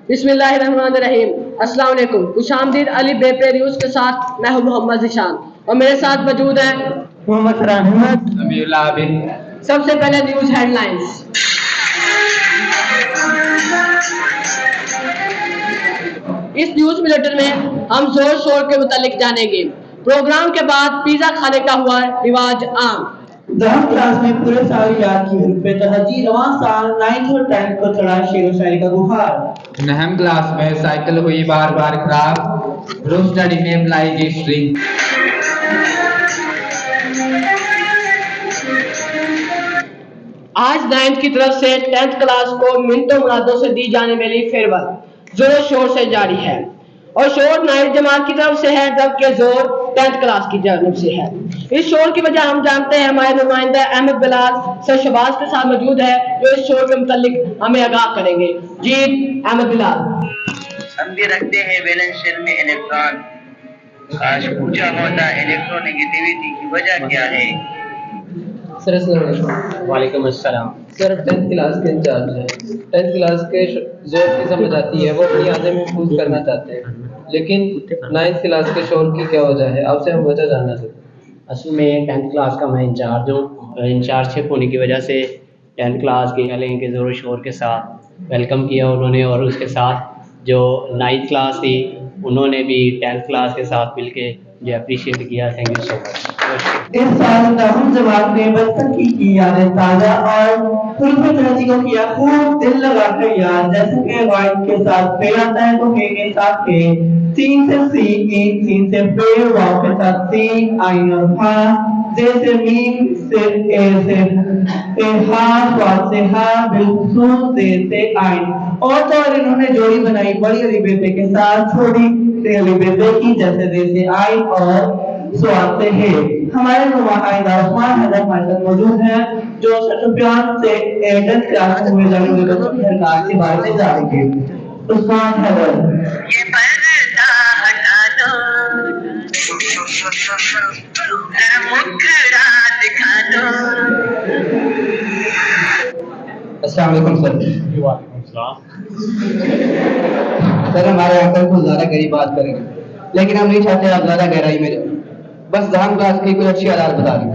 बिस्मिल्लाहिर्रहमानिर्रहीम। अस्सलाम वालेकुम। खुश आमदीद अली बे पे न्यूज़ के साथ मैं हूं मोहम्मद ज़िशान और मेरे साथ मौजूद है मोहम्मद फरहान अहमद, नबीउल्लाह आबिद। सबसे पहले न्यूज़ हेडलाइंस। इस न्यूज़ बुलेटिन में हम जोर शोर के मुतालिक जानेंगे। प्रोग्राम के बाद पिज़्ज़ा खाने का हुआ रिवाज आम। दहम क्लास में पूरे साल याद की हुरूफ तहज्जी। रवां साल 9th और 10th को चढ़ा शेर व शायरी का बुखार। नहम क्लास में साइकिल हुई बार बार खराब। ग्रुप स्टडी में अप्लाई की स्ट्रिंग। आज 9th की तरफ से 10th क्लास को मिनटों मुरादों से दी जाने वाली फेयरवेल जोर शोर से जारी है और शोर 9th जमात की तरफ से है जबकि जोर 10th क्लास की तरफ से है। इस शोर की वजह हम जानते हैं। हमारे नुमाइंदा अहमद बिलाल सर शबाज के साथ मौजूद है जो इस शोर के मुतालिक हमें आगाह करेंगे। जी अहमद बिलाल। हम भी रखते हैं बैलेंस शेल में इलेक्ट्रॉन। आज पूछा होता इलेक्ट्रोनेगेटिविटी की वजह क्या है। सर वालेकुम अस्सलाम। सर 10th क्लास के इंचार्ज हैं। 10th क्लास के जोर की समझ आती है, वो अपनी आदत महफूज करना चाहते हैं, लेकिन 9th क्लास के शोर की क्या वजह है? आपसे हम वजह जानना चाहते हैं। असल में 10th क्लास का मैं इंचार्ज हूँ। इंचार्जशिप होने की वजह से 10th क्लास के अलग के ज़ोर शोर के साथ वेलकम किया उन्होंने, और उसके साथ जो 9th क्लास थी उन्होंने भी 10th क्लास के साथ मिलके जो अप्रिशिएट किया। Thank you so much. इस साल दहम जमात ने बचपन की यादें ताजा और हुरूफ तहज्जी को किया खूब दिल लगा कर याद। जैसे कि वाइड के साथ पे आता है तो के साथ के, सीन से सी इन, सीन से पे, वाव के साथ सी आइन और हा, जे से मीम से ए हा, स्वाद से हा, बिल्कुल जे से आइन। और तो और इन्होंने जोड़ी बनाई बड़ी अली बेटे के साथ छोटी अली बेटे की, जैसे जे से आइन और स्वाद से है। हमारे नुमाइंदा उस्मान हैदर हमारे साथ मौजूद हैं जो सशुप्यान से 10th क्लास में हुए जाने वाले बच्चों की हरकत के बारे में जानेंगे। उस्मान हैदर। ये पर्दा हटा दो, मुखड़ा दिखा दो। अस्सलाम वालेकुम सर। वालेकुम सलाम। सर हमारे अंकल को ज़्यादा गहरी बात करेंगे, लेकिन हम नहीं चाहते आप ज़्यादा गहराई में जाएं। बस दहम क्लास की कुछ अच्छी आदत बता दें।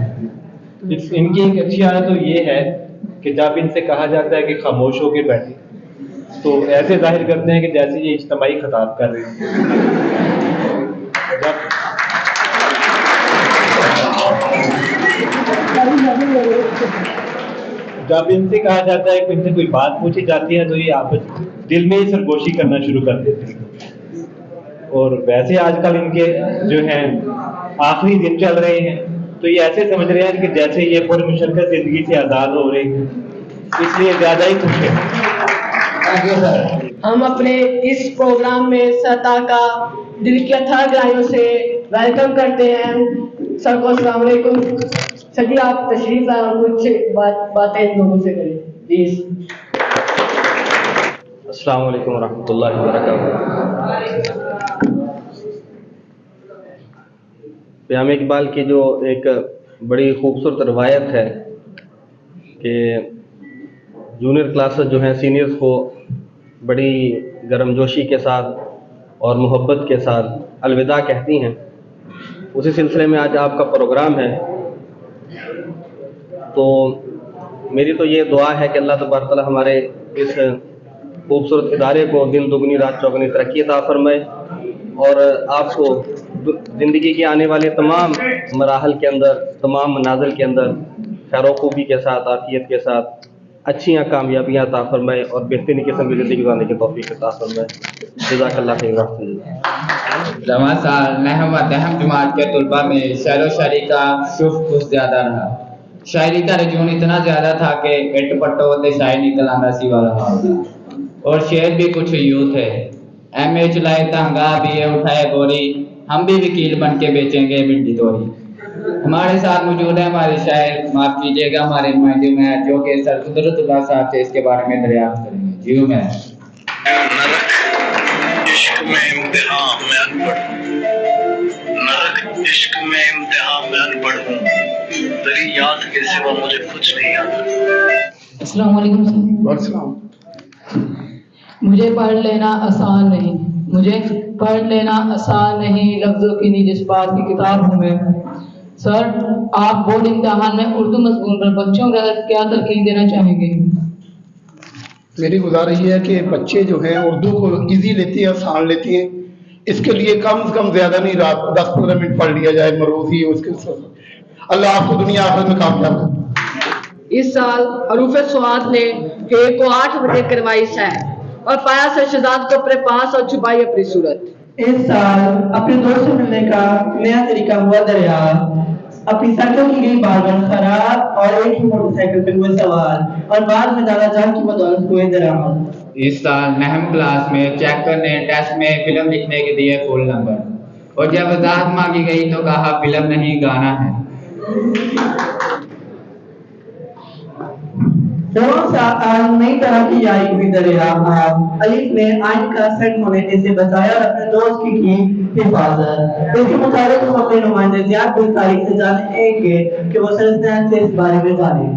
इनकी एक अच्छी आदत तो ये है कि जब इनसे कहा जाता है कि खामोश होकर बैठे तो ऐसे जाहिर करते हैं कि जैसे ये इज्तिमाई खिताब कर रहे हैं। जब इनसे कहा जाता है कि इनसे कोई बात पूछी जाती है तो ये आपस दिल में ही सरगोशी करना शुरू कर देते हैं। और वैसे आजकल इनके जो हैं आखिरी दिन चल रहे हैं तो ये ऐसे समझ रहे हैं कि जैसे ये पूरी मुशक्कत जिंदगी से आज़ाद हो रहे हैं, इसलिए ज़्यादा ही खुश है। हम अपने इस प्रोग्राम में सता का दिल की अथाह गहराइयों से वेलकम करते हैं सर को। अस्सलाम वालेकुम सर जी, आप तशरीफ लाए और कुछ बातें इन लोगों से करें प्लीज। अस्सलाम वालेकुम रहमतुल्लाहि व बरकातहू। क़याम इक़बाल की जो एक बड़ी खूबसूरत रवायत है कि जूनियर क्लासेस जो हैं सीनियर्स को बड़ी गर्मजोशी के साथ और मोहब्बत के साथ अलविदा कहती हैं, उसी सिलसिले में आज आपका प्रोग्राम है। तो मेरी तो ये दुआ है कि अल्लाह तबारक तआला हमारे इस खूबसूरत इदारे को दिन दुगनी रात चौगनी तरक्की अता फरमाए और आपको ज़िंदगी के आने वाले तमाम मराहल के अंदर, तमाम मनाज़िल के अंदर खैर खूबी के साथ, आफियत के साथ अच्छियाँ कामयाबियाँ अता फरमाए और बेहतरीन किस्म की ज़िंदगी गुज़ारने की तौफ़ीक़ अता फरमाए। जज़ाकल्लाह खैर। रवां साल नहम व दहम जमात के तलबा में शेर व शायरी का शुफ कुछ ज़्यादा रहा। शायरी का रजून इतना ज़्यादा था कि इट पट्टो होते शायर निकल आना सी वाला हाल था। और शेर भी कुछ यूँ थे, एम.ए. चलाए तंगा बी.ए. उठाए बोरी, हम भी वकील बन के बेचेंगे भिंडी तोरी। हमारे साथ मौजूद है हमारे शायर, माफ कीजिएगा हमारे नुमाइंदे में, जो कि सर कुदरतुल्लाह साहब से इसके बारे में दरियाफ्त करेंगे। जी मैं इश्क में इम्तिहान में अनपढ़ हूँ, नरक इश्क में इम्तिहान में अनपढ़ हूँ, तेरी याद के सिवा मुझे कुछ नहीं आता। अस्सलाम वालेकुम सर। مجھے پڑھ لینا آسان نہیں، مجھے پڑھ لینا آسان نہیں، لفظوں کی نہیں جس بات کی کتاب ہوں میں۔ سر، آپ بورڈ امتحان میں اردو مضمون پر بچوں کو کیا تلقین دینا چاہیں گے؟ میری گزارش یہ ہے کہ بچے جو ہیں اردو کو ایزی لیتے ہیں، آسان لیتے ہیں، اس کے لیے کم سے کم زیادہ نہیں، رات 10-15 منٹ پڑھ لیا جائے مروز ہی اس کے ساتھ۔ اللہ آپ کو دنیا آخرت میں کامیاب کرے۔ اس سال حروف سواد نے ایک کو 8 بجے کروائی سیر اور پایا سے شہزاد کو اپنے پاس اور چھپائی اپنی صورت۔ اس سال اپنے دوست سے ملنے کا نیا طریقہ ہوا دریافت، اپنی سڑکوں کی گئی بار بار خراب اور ایک ہی موٹر سائیکل پہ ہوئے سوار اور بعد میں دادا جان کی بدولت ہوئے درآمد۔ اس سال نہم کلاس میں چیکر نے ٹیسٹ میں فلم لکھنے کے دیے فل نمبر، اور جب وضاحت مانگی گئی تو کہا فلم نہیں گانا ہے۔ نئی طرح کی آئی ہوئی دریافت، الف نے آئین کا سیٹ ہونے سے بتایا اور اپنے دوست کی حفاظت۔ اس کے مطابق ہم اپنے نمائندے زیاد کی تاریخ سے جانیں گے کہ وہ سلسلہ سے اس بارے میں جانیں۔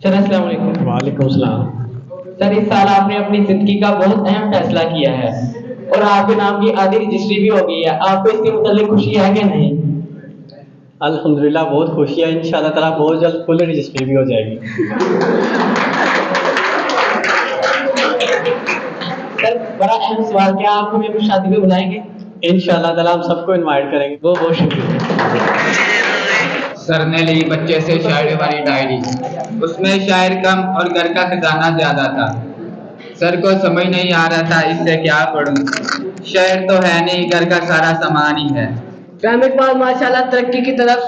سر السلام علیکم۔ وعلیکم السلام۔ سر، اس سال آپ نے اپنی زندگی کا بہت اہم فیصلہ کیا ہے اور آپ کے نام کی آدھی رجسٹری بھی ہو گئی ہے، آپ کو اس کے متعلق خوشی ہے کہ نہیں؟ الحمدللہ بہت خوشی ہے، انشاءاللہ تعالیٰ بہت جلد فل رجسٹری بھی ہو جائے گی۔ سر، بڑا اہم سوال، کیا آپ ہمیں اپنی شادی پہ بلائیں گے؟ انشاءاللہ تعالیٰ ہم سب کو انوائٹ کریں گے۔ بہت بہت شکریہ۔ سر نے لی بچے سے شاعری والی ڈائری، اس میں شاعر کم اور گھر کا خزانہ زیادہ تھا۔ سر کو سمجھ نہیں آ رہا تھا اس سے کیا پڑھوں، شاعر تو ہے نہیں، گھر کا سارا سامان ہی ہے۔ فہم اقبال ماشاءاللہ ترقی کی طرف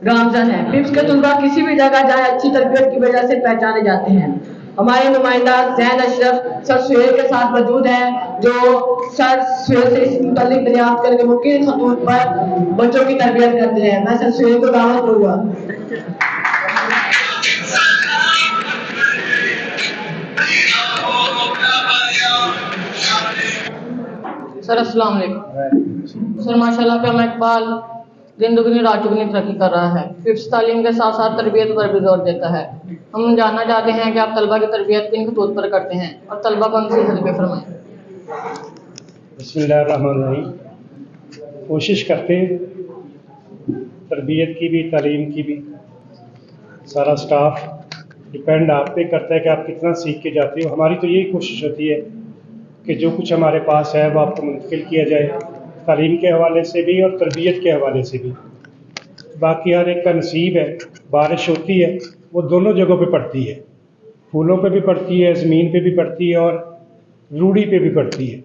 گامزن ہے۔ پپس کے طلباء کسی بھی جگہ جائے اچھی تربیت کی وجہ سے پہچانے جاتے ہیں۔ ہمارے نمائندہ زین اشرف سر سہیل کے ساتھ موجود ہیں، جو سر سہیل سے اس متعلق دریافت کریں گے وہ کن خطوط پر بچوں کی تربیت کرتے ہیں۔ میں سر سہیل کو دعوت دوں گا۔ سر السلام علیکم۔ سر ماشاءاللہ فہم اقبال دن دگنی رات چگنی ترقی کر رہا ہے، ففث تعلیم کے ساتھ ساتھ تربیت پر بھی زور دیتا ہے۔ ہم جاننا چاہتے ہیں کہ آپ طلبہ کی تربیت کن خطوط پر کرتے ہیں اور طلبہ کو نصیحت بھی فرمائیں۔ بسم اللہ الرحمن الرحیم۔ کوشش کرتے ہیں تربیت کی بھی تعلیم کی بھی، سارا سٹاف ڈپینڈ آپ پہ کرتا ہے کہ آپ کتنا سیکھ کے جاتے ہو۔ ہماری تو یہی کوشش ہوتی ہے کہ جو کچھ ہمارے پاس ہے وہ آپ کو منتقل کیا جائے، تعلیم کے حوالے سے بھی اور تربیت کے حوالے سے بھی۔ باقی ہر ایک کا نصیب ہے، بارش ہوتی ہے وہ دونوں جگہوں پہ پڑتی ہے، پھولوں پہ بھی پڑتی ہے، زمین پہ بھی پڑتی ہے اور روڑی پہ بھی پڑتی ہے۔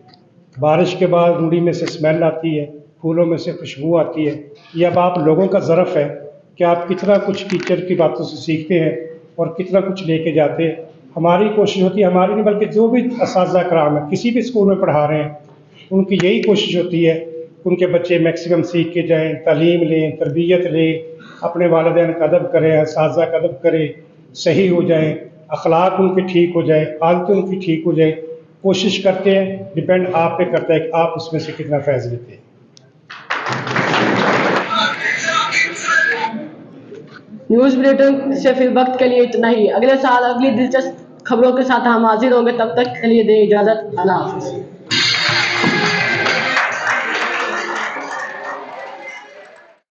بارش کے بعد روڑی میں سے اسمیل آتی ہے، پھولوں میں سے خوشبو آتی ہے۔ یہ اب آپ لوگوں کا ظرف ہے کہ آپ کتنا کچھ ٹیچر کی باتوں سے سیکھتے ہیں اور کتنا کچھ لے کے جاتے ہیں۔ ہماری کوشش ہوتی ہے، ہماری نہیں بلکہ جو بھی اساتذہ کرام ہیں کسی بھی اسکول میں پڑھا رہے ہیں ان کی یہی کوشش ہوتی ہے کہ ان کے بچے میکسیمم سیکھ کے جائیں، تعلیم لیں، تربیت لیں، اپنے والدین کا ادب کریں، اساتذہ کا ادب کریں، صحیح ہو جائیں، اخلاق ان کے ٹھیک ہو جائیں، عادتیں ان کی ٹھیک ہو جائیں۔ کوشش کرتے ہیں، ڈپینڈ آپ پہ کرتا ہے کہ آپ اس میں سے کتنا فیض لیتے ہیں۔ نیوز بلیٹن سے فی الوقت کے لیے اتنا ہی۔ اگلے سال اگلی دلچسپ خبروں کے ساتھ ہم حاضر ہوں گے، تب تک کے لیے دیں اجازت۔ اللہ حافظ۔